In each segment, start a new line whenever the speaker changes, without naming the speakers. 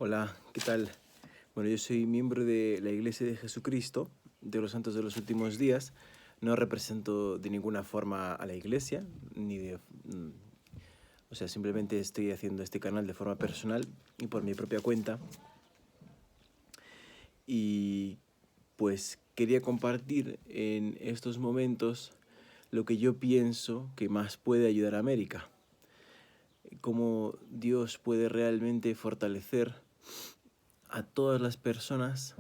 Hola, ¿qué tal? Bueno, yo soy miembro de la Iglesia de Jesucristo, de los Santos de los Últimos Días. No represento de ninguna forma a la Iglesia, ni de... O sea, simplemente estoy haciendo este canal de forma personal y por mi propia cuenta. Y pues quería compartir en estos momentos lo que yo pienso que más puede ayudar a América. Cómo Dios puede realmente fortalecer a todas las personas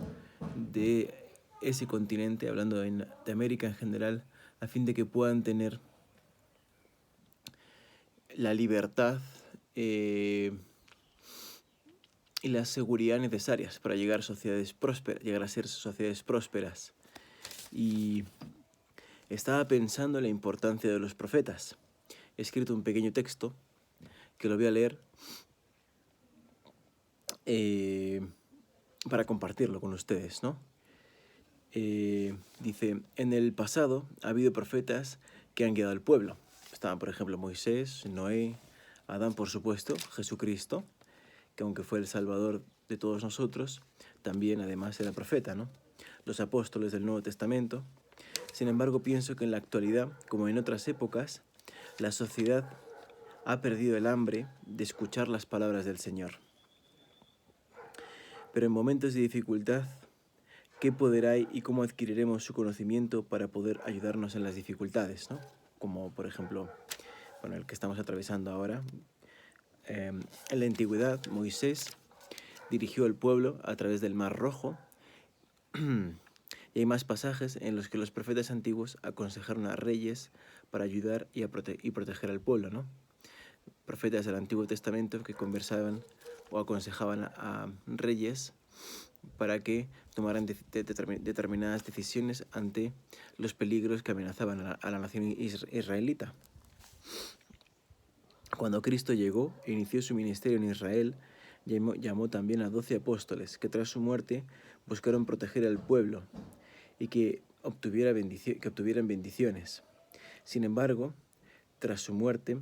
de ese continente, hablando de América en general, a fin de que puedan tener la libertad y la seguridad necesarias para llegar a ser sociedades prósperas. Y estaba pensando en la importancia de los profetas. He escrito un pequeño texto que lo voy a leer para compartirlo con ustedes, ¿no? Dice, en el pasado ha habido profetas que han guiado al pueblo. Estaban, por ejemplo, Moisés, Noé, Adán, por supuesto, Jesucristo, que aunque fue el Salvador de todos nosotros, también además era profeta, ¿no? Los apóstoles del Nuevo Testamento. Sin embargo, pienso que en la actualidad, como en otras épocas, la sociedad ha perdido el hambre de escuchar las palabras del Señor. Pero en momentos de dificultad, ¿qué poder hay y cómo adquiriremos su conocimiento para poder ayudarnos en las dificultades, ¿no? Como por ejemplo, bueno, el que estamos atravesando ahora. En la antigüedad, Moisés dirigió al pueblo a través del Mar Rojo y hay más pasajes en los que los profetas antiguos aconsejaron a reyes para ayudar y proteger al pueblo, ¿no? Profetas del Antiguo Testamento que conversaban o aconsejaban a reyes para que tomaran determinadas decisiones ante los peligros que amenazaban a la nación israelita. Cuando Cristo llegó e inició su ministerio en Israel, llamó también a 12 apóstoles que tras su muerte buscaron proteger al pueblo y que obtuvieran bendiciones. Sin embargo, tras su muerte,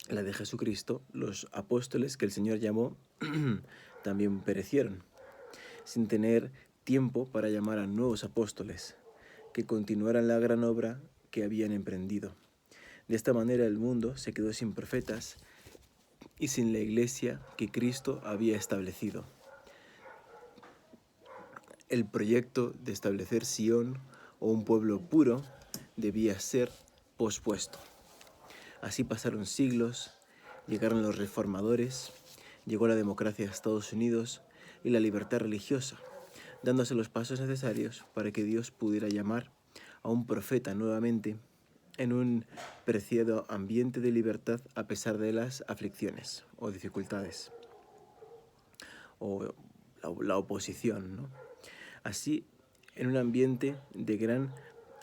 la de Jesucristo, los apóstoles que el Señor llamó también perecieron, sin tener tiempo para llamar a nuevos apóstoles que continuaran la gran obra que habían emprendido. De esta manera el mundo se quedó sin profetas y sin la iglesia que Cristo había establecido. El proyecto de establecer Sion o un pueblo puro debía ser pospuesto. Así pasaron siglos, llegaron los reformadores, llegó la democracia a Estados Unidos y la libertad religiosa, dándose los pasos necesarios para que Dios pudiera llamar a un profeta nuevamente en un preciado ambiente de libertad a pesar de las aflicciones o dificultades o la oposición, ¿no? Así, en un ambiente de gran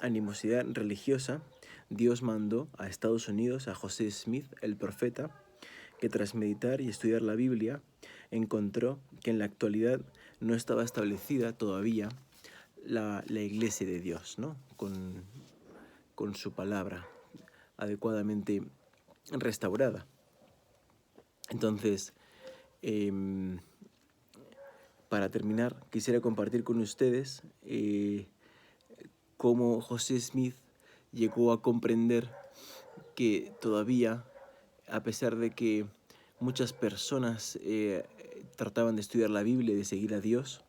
animosidad religiosa, Dios mandó a Estados Unidos a José Smith, el profeta, que tras meditar y estudiar la Biblia, encontró que en la actualidad no estaba establecida todavía la iglesia de Dios, ¿no? Con su palabra adecuadamente restaurada. Entonces, para terminar, quisiera compartir con ustedes cómo José Smith llegó a comprender que todavía, a pesar de que muchas personas trataban de estudiar la Biblia y de seguir a Dios,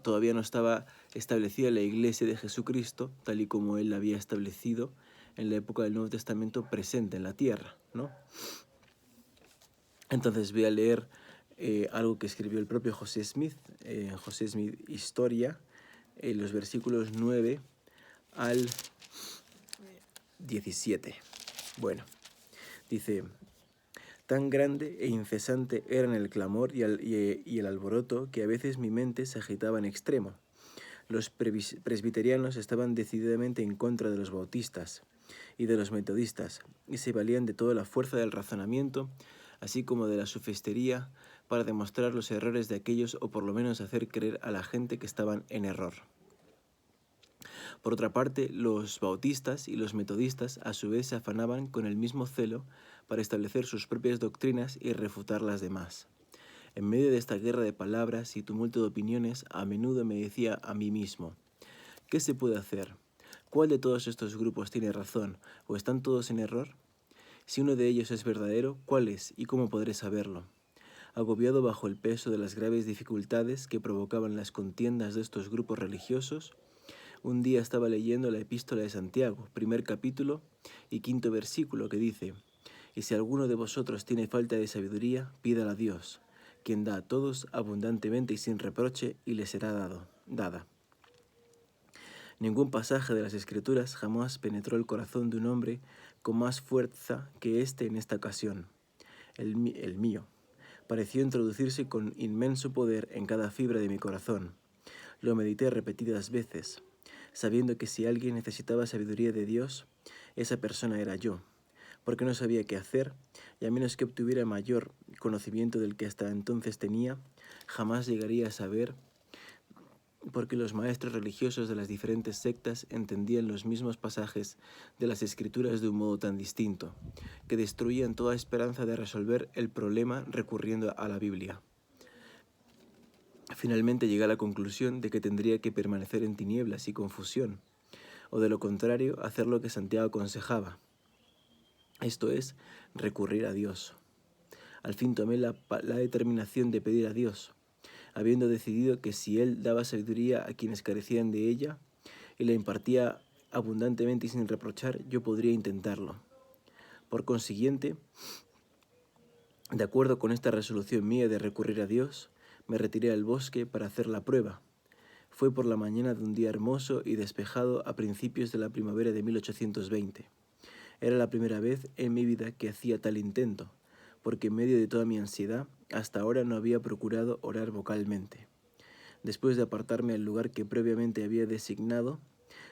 todavía no estaba establecida la iglesia de Jesucristo, tal y como él la había establecido en la época del Nuevo Testamento presente en la tierra, ¿no? Entonces voy a leer algo que escribió el propio José Smith, José Smith Historia, los versículos 9 al 17. Bueno, dice: tan grande e incesante eran el clamor y el alboroto que a veces mi mente se agitaba en extremo. Los presbiterianos estaban decididamente en contra de los bautistas y de los metodistas, y se valían de toda la fuerza del razonamiento, así como de la sofistería, para demostrar los errores de aquellos o por lo menos hacer creer a la gente que estaban en error. Por otra parte, los bautistas y los metodistas a su vez se afanaban con el mismo celo para establecer sus propias doctrinas y refutar las demás. En medio de esta guerra de palabras y tumulto de opiniones, a menudo me decía a mí mismo: ¿qué se puede hacer? ¿Cuál de todos estos grupos tiene razón o están todos en error? Si uno de ellos es verdadero, ¿cuál es y cómo podré saberlo? Agobiado bajo el peso de las graves dificultades que provocaban las contiendas de estos grupos religiosos, un día estaba leyendo la Epístola de Santiago, 1 capítulo y 5 versículo, que dice: «Y si alguno de vosotros tiene falta de sabiduría, pídala a Dios, quien da a todos abundantemente y sin reproche, y le será dada». Ningún pasaje de las Escrituras jamás penetró el corazón de un hombre con más fuerza que este en esta ocasión, el mío. Pareció introducirse con inmenso poder en cada fibra de mi corazón. Lo medité repetidas veces, sabiendo que si alguien necesitaba sabiduría de Dios, esa persona era yo, porque no sabía qué hacer, y a menos que obtuviera mayor conocimiento del que hasta entonces tenía, jamás llegaría a saber, porque los maestros religiosos de las diferentes sectas entendían los mismos pasajes de las Escrituras de un modo tan distinto, que destruían toda esperanza de resolver el problema recurriendo a la Biblia. Finalmente llegué a la conclusión de que tendría que permanecer en tinieblas y confusión, o de lo contrario, hacer lo que Santiago aconsejaba, esto es, recurrir a Dios. Al fin tomé la determinación de pedir a Dios, habiendo decidido que si Él daba sabiduría a quienes carecían de ella y la impartía abundantemente y sin reprochar, yo podría intentarlo. Por consiguiente, de acuerdo con esta resolución mía de recurrir a Dios, me retiré al bosque para hacer la prueba. Fue por la mañana de un día hermoso y despejado a principios de la primavera de 1820. Era la primera vez en mi vida que hacía tal intento, porque en medio de toda mi ansiedad, hasta ahora no había procurado orar vocalmente. Después de apartarme al lugar que previamente había designado,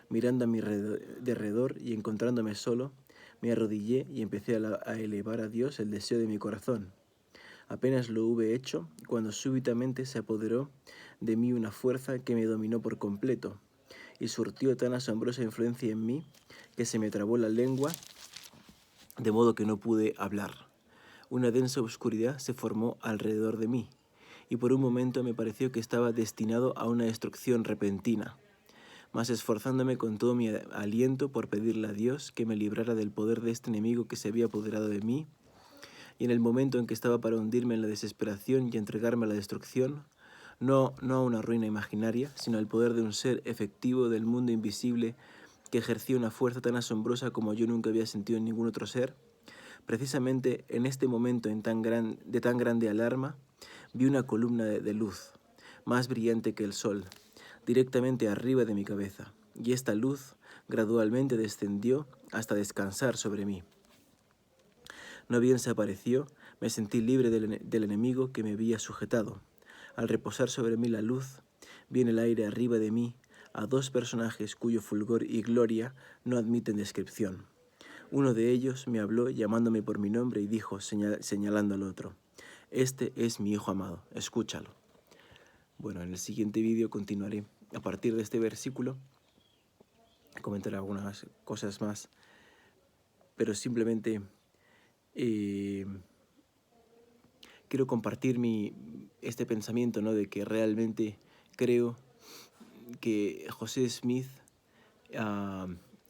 mirando a mi derredor y encontrándome solo, me arrodillé y empecé a elevar a Dios el deseo de mi corazón. Apenas lo hube hecho, cuando súbitamente se apoderó de mí una fuerza que me dominó por completo, y surtió tan asombrosa influencia en mí que se me trabó la lengua, de modo que no pude hablar. Una densa oscuridad se formó alrededor de mí, y por un momento me pareció que estaba destinado a una destrucción repentina. Mas esforzándome con todo mi aliento por pedirle a Dios que me librara del poder de este enemigo que se había apoderado de mí, y en el momento en que estaba para hundirme en la desesperación y entregarme a la destrucción, no a una ruina imaginaria, sino al poder de un ser efectivo del mundo invisible que ejercía una fuerza tan asombrosa como yo nunca había sentido en ningún otro ser, precisamente en este momento de tan grande alarma, vi una columna de luz, más brillante que el sol, directamente arriba de mi cabeza, y esta luz gradualmente descendió hasta descansar sobre mí. No bien se apareció, me sentí libre del enemigo que me había sujetado. Al reposar sobre mí la luz, vi en el aire arriba de mí a dos personajes cuyo fulgor y gloria no admiten descripción. Uno de ellos me habló llamándome por mi nombre y dijo, señalando al otro: «Este es mi hijo amado, escúchalo». Bueno, en el siguiente vídeo continuaré a partir de este versículo, comentaré algunas cosas más, pero simplemente quiero compartir este pensamiento, ¿no?, de que realmente creo que José Smith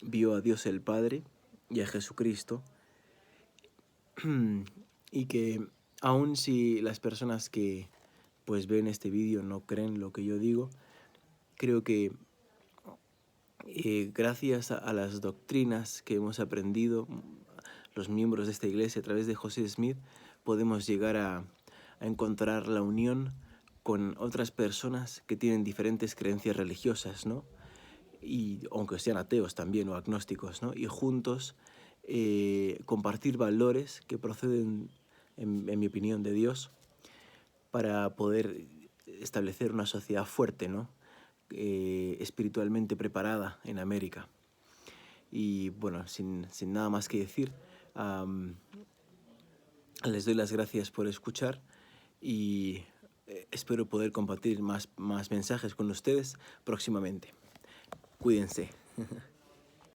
vio a Dios el Padre y a Jesucristo, y que aun si las personas que pues ven este vídeo no creen lo que yo digo, creo que gracias a las doctrinas que hemos aprendido los miembros de esta iglesia a través de José Smith, podemos llegar a encontrar la unión con otras personas que tienen diferentes creencias religiosas, ¿no? Y aunque sean ateos también o agnósticos, ¿no? Y juntos compartir valores que proceden, en mi opinión, de Dios, para poder establecer una sociedad fuerte, ¿no?, espiritualmente preparada en América. Y bueno, sin nada más que decir, les doy las gracias por escuchar y espero poder compartir más mensajes con ustedes próximamente. Cuídense.